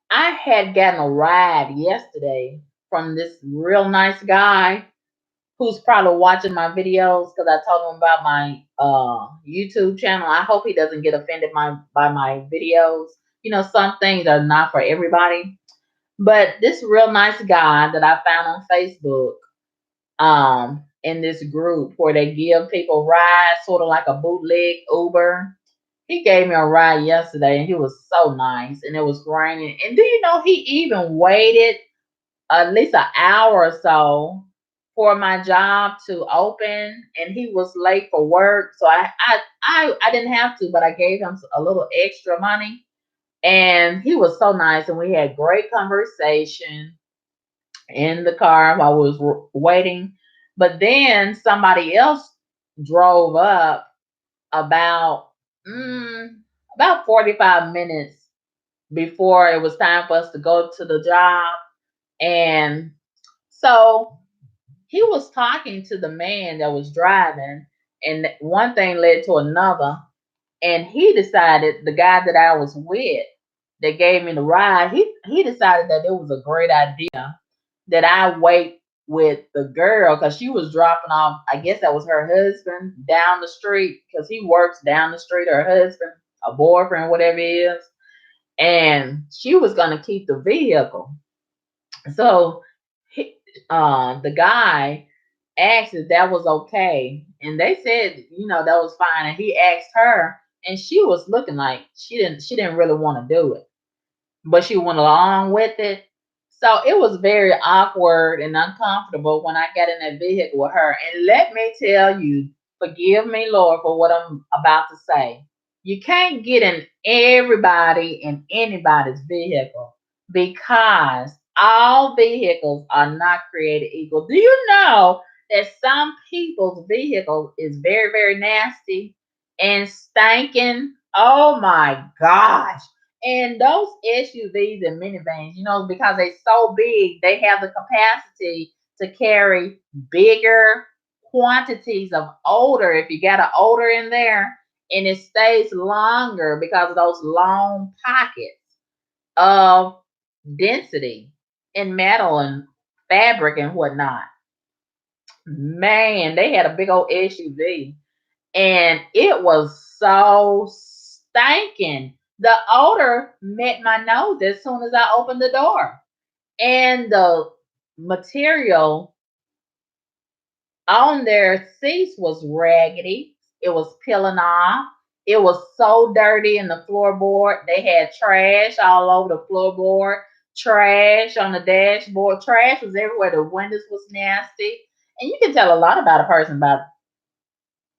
I had gotten a ride yesterday from this real nice guy who's probably watching my videos because I told him about my YouTube channel. I hope he doesn't get offended by my videos. Some things are not for everybody. But this real nice guy that I found on Facebook, in this group where they give people rides, sort of like a bootleg Uber. He gave me a ride yesterday and he was so nice and it was raining. And do you know he even waited at least an hour or so for my job to open and he was late for work. So I didn't have to, but I gave him a little extra money. And he was so nice and we had great conversation in the car while I was waiting. But then somebody else drove up about mm, about 45 minutes before it was time for us to go to the job. And so he was talking to the man that was driving, and one thing led to another. And he decided, the guy that I was with that gave me the ride, he decided that it was a great idea that I wait with the girl because she was dropping off, I guess that was her husband down the street because he works down the street, her husband, a boyfriend, whatever it is. And she was going to keep the vehicle. So he, the guy asked if that was okay. And they said, that was fine. And he asked her, and she was looking like she didn't really want to do it, but she went along with it. So it was very awkward and uncomfortable when I got in that vehicle with her. And let me tell you, forgive me, Lord, for what I'm about to say. You can't get in everybody in anybody's vehicle because all vehicles are not created equal. Do you know that some people's vehicle is very, very nasty and stinking? Oh my gosh. And those SUVs and minivans, because they're so big, they have the capacity to carry bigger quantities of odor. If you got an odor in there, and it stays longer because of those long pockets of density in metal and fabric and whatnot. Man, they had a big old SUV and it was so stinking. The odor met my nose as soon as I opened the door. And the material on their seats was raggedy. It was peeling off. It was so dirty in the floorboard. They had trash all over the floorboard, trash on the dashboard. Trash was everywhere. The windows was nasty. And you can tell a lot about a person by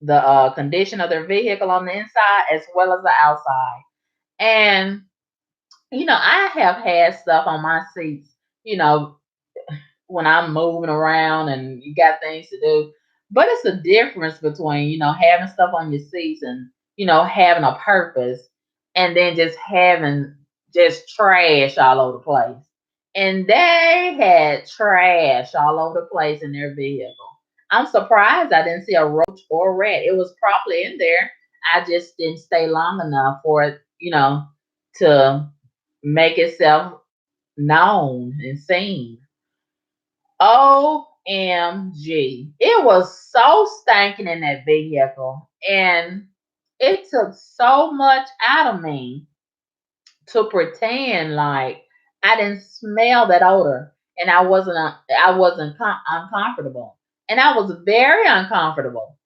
the condition of their vehicle on the inside as well as the outside. And I have had stuff on my seats, when I'm moving around and you got things to do. But it's a difference between, having stuff on your seats and, having a purpose and then just having just trash all over the place. And they had trash all over the place in their vehicle. I'm surprised I didn't see a roach or a rat. It was probably in there. I just didn't stay long enough for it, to make itself known and seen. OMG. It was so stinking in that vehicle. And it took so much out of me to pretend like I didn't smell that odor and I wasn't uncomfortable. And I was very uncomfortable.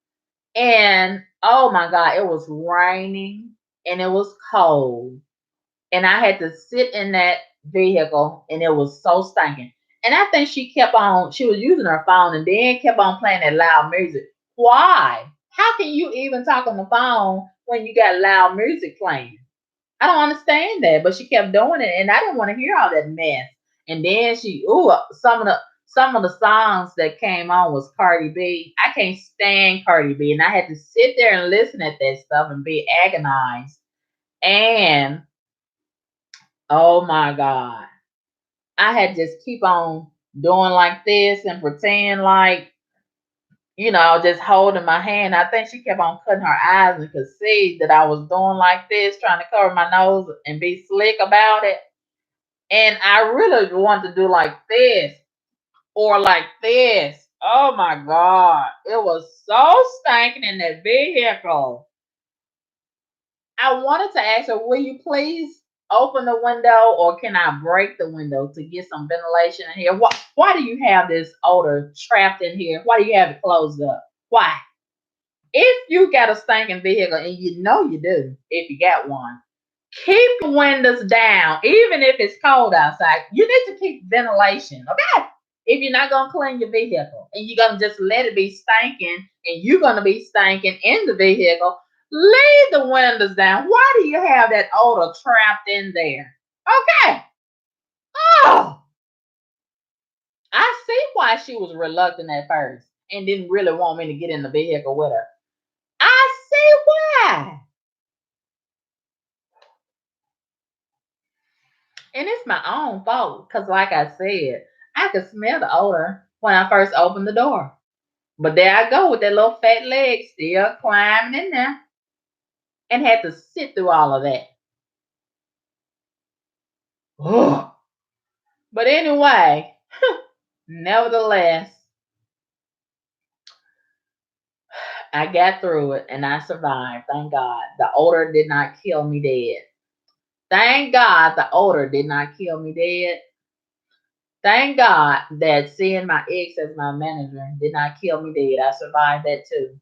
And oh my God, it was raining and it was cold and I had to sit in that vehicle and it was so stinking. And I think she was using her phone and then kept on playing that loud music. Why? How can you even talk on the phone when you got loud music playing? I don't understand that, but she kept doing it and I didn't want to hear all that mess. And then some of the songs that came on was Cardi B. I can't stand Cardi B and I had to sit there and listen at that stuff and be agonized. And oh my God. I had just keep on doing like this and pretend like, just holding my hand. I think she kept on cutting her eyes and could see that I was doing like this, trying to cover my nose and be slick about it. And I really wanted to do like this or like this. Oh my God. It was so stinking in that vehicle. I wanted to ask her, will you please open the window or can I break the window to get some ventilation in here? Why do you have this odor trapped in here? Why do you have it closed up? Why? If you got a stinking vehicle, and you know you do, if you got one, keep the windows down, even if it's cold outside. You need to keep ventilation, okay? If you're not gonna clean your vehicle and you're gonna just let it be stinking and you're gonna be stinking in the vehicle, leave the windows down. Why do you have that odor trapped in there? Okay. Oh, I see why she was reluctant at first and didn't really want me to get in the vehicle with her. I see why. And it's my own fault because, like I said, I could smell the odor when I first opened the door. But there I go with that little fat leg still climbing in there and had to sit through all of that. Ugh. But anyway, nevertheless, I got through it and I survived. Thank God. The odor did not kill me dead. Thank God the odor did not kill me dead. Thank God that seeing my ex as my manager did not kill me dead. I survived that too.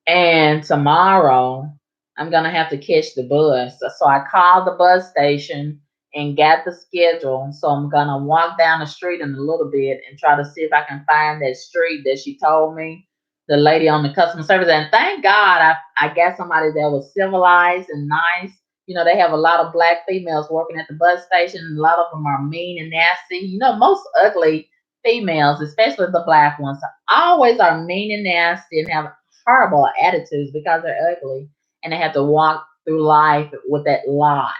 And tomorrow I'm gonna have to catch the bus. So I called the bus station and got the schedule. So I'm gonna walk down the street in a little bit and try to see if I can find that street that she told me, the lady on the customer service. And thank God I got somebody that was civilized and nice. They have a lot of black females working at the bus station. And a lot of them are mean and nasty. Most ugly females, especially the black ones, always are mean and nasty and have horrible attitudes because they're ugly and they have to walk through life with that lot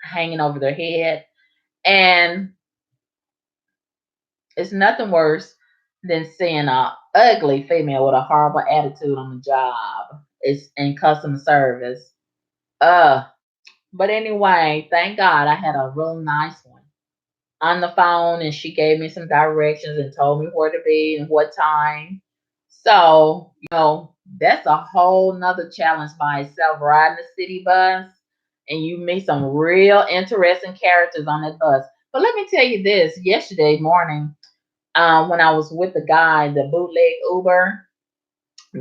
hanging over their head. And it's nothing worse than seeing a ugly female with a horrible attitude on the job. It's in customer service. Uh, but anyway, thank God I had a real nice one on the phone and she gave me some directions and told me where to be and what time. So, that's a whole nother challenge by itself, riding the city bus and you meet some real interesting characters on that bus. But let me tell you this, yesterday morning, when I was with the guy, the bootleg Uber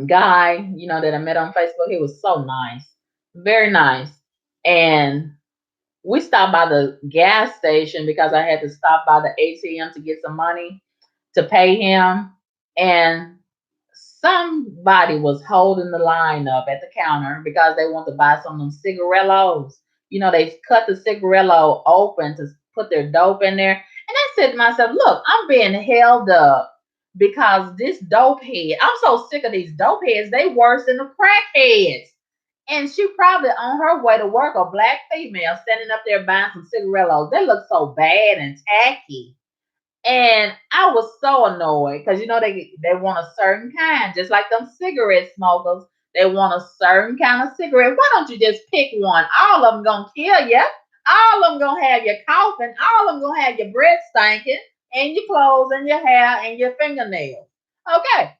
guy, that I met on Facebook, he was so nice, very nice. And we stopped by the gas station because I had to stop by the ATM to get some money to pay him. And somebody was holding the line up at the counter because they want to buy some of them cigarillos. They cut the cigarillo open to put their dope in there. And I said to myself, look, I'm being held up because this dope head, I'm so sick of these dope heads. They worse than the crackheads. And she probably on her way to work, a black female standing up there buying some cigarillos. They look so bad and tacky. And I was so annoyed because they want a certain kind, just like them cigarette smokers. They want a certain kind of cigarette. Why don't you just pick one? All of them gonna kill you. All of them gonna have you coughing. All of them gonna have your breath stinking, and your clothes, and your hair, and your fingernails. Okay.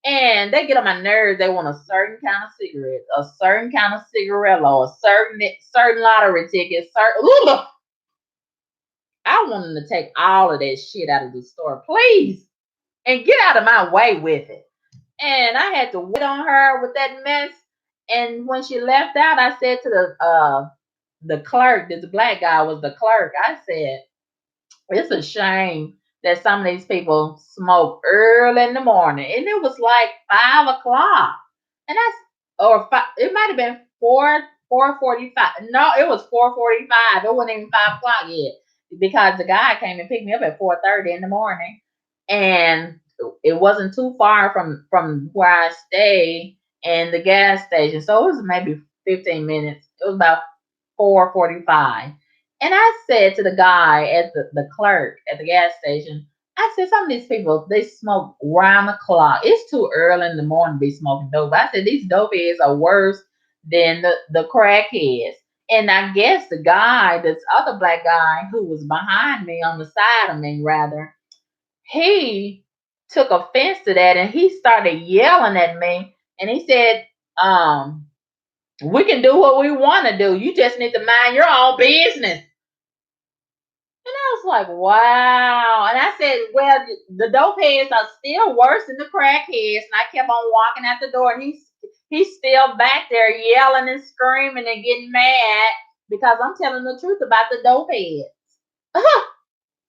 And they get on my nerves. They want a certain kind of cigarette, a certain kind of cigarillo, a certain lottery ticket. Ugh. I want them to take all of that shit out of the store, please, and get out of my way with it. And I had to wait on her with that mess. And when she left out, I said to the clerk, this black guy was the clerk. I said, it's a shame that some of these people smoke early in the morning. And it was like 5 o'clock. And it might have been 4:45. No, it was 4:45. It wasn't even 5 o'clock yet. Because the guy came and picked me up at 4:30 in the morning. And it wasn't too far from where I stay and the gas station. So it was maybe 15 minutes. It was about 4:45. And I said to the guy at the clerk at the gas station, I said, some of these people, they smoke round the clock. It's too early in the morning to be smoking dope. I said, these dope heads are worse than the crackheads. And I guess the guy, this other black guy who was behind me, on the side of me rather, he took offense to that and he started yelling at me. And he said, we can do what we want to do. You just need to mind your own business. And I was like, wow. And I said, well, the dope heads are still worse than the crackheads. And I kept on walking out the door, and he's still back there yelling and screaming and getting mad because I'm telling the truth about the dope heads.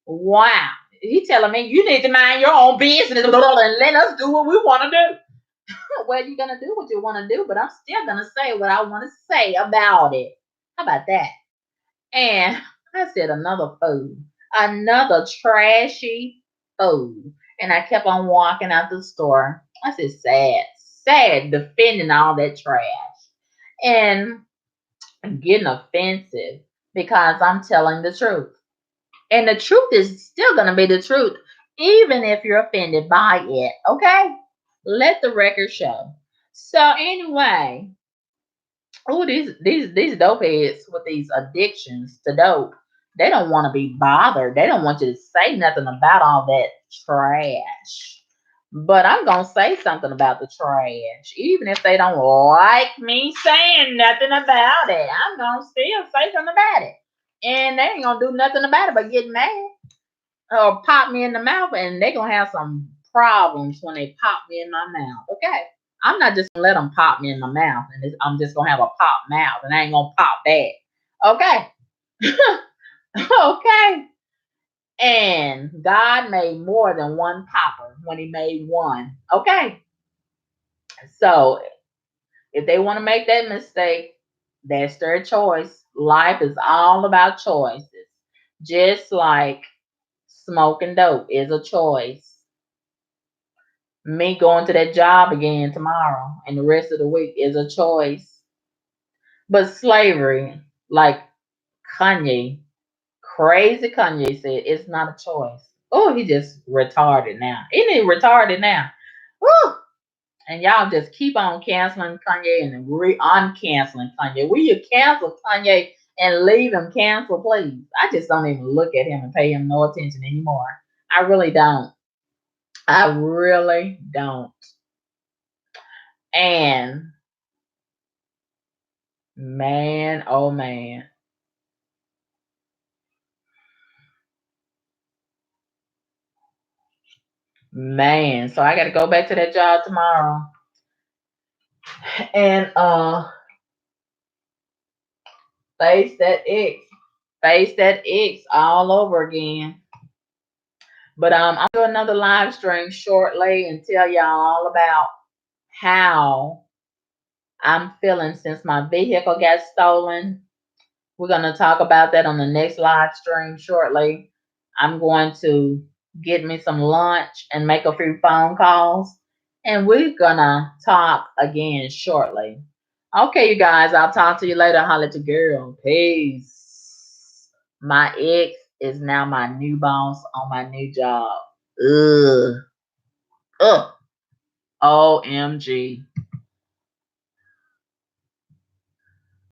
Wow. He telling me you need to mind your own business and let us do what we want to do. Well, you're gonna do what you want to do, but I'm still gonna say what I want to say about it. How about that? And I said, another fool, another trashy fool. And I kept on walking out the store. I said, sad, defending all that trash and getting offensive because I'm telling the truth. And the truth is still going to be the truth, even if you're offended by it. Okay? Let the record show. So, anyway, oh, these dope heads with these addictions to dope, they don't want to be bothered. They don't want you to say nothing about all that trash. But I'm gonna say something about the trash, even if they don't like me saying nothing about it. I'm gonna still say something about it, and they ain't gonna do nothing about it but get mad or pop me in the mouth, and they gonna have some problems when they pop me in my mouth. Okay. I'm not just gonna let them pop me in my mouth, and I'm just gonna have a pop mouth, and I ain't gonna pop back. Okay, okay. And God made more than one popper when He made one. Okay, so if they want to make that mistake, that's their choice. Life is all about choices, just like smoking dope is a choice. Me going to that job again tomorrow and the rest of the week is a choice. But slavery, like Kanye, crazy Kanye said, it's not a choice. Oh, he just retarded now. Isn't he retarded now? Woo! And y'all just keep on canceling Kanye and uncanceling Kanye. Will you cancel Kanye and leave him cancel, please? I just don't even look at him and pay him no attention anymore. I really don't. I really don't. And man, oh man. Man, so I got to go back to that job tomorrow and face that X, face that X all over again. But I'll do another live stream shortly and tell y'all all about how I'm feeling since my vehicle got stolen. We're gonna talk about that on the next live stream shortly. I'm going to get me some lunch, and make a few phone calls. And we're gonna talk again shortly. Okay, you guys, I'll talk to you later. Holla at your girl. Peace. My ex is now my new boss on my new job. Ugh. Ugh. OMG.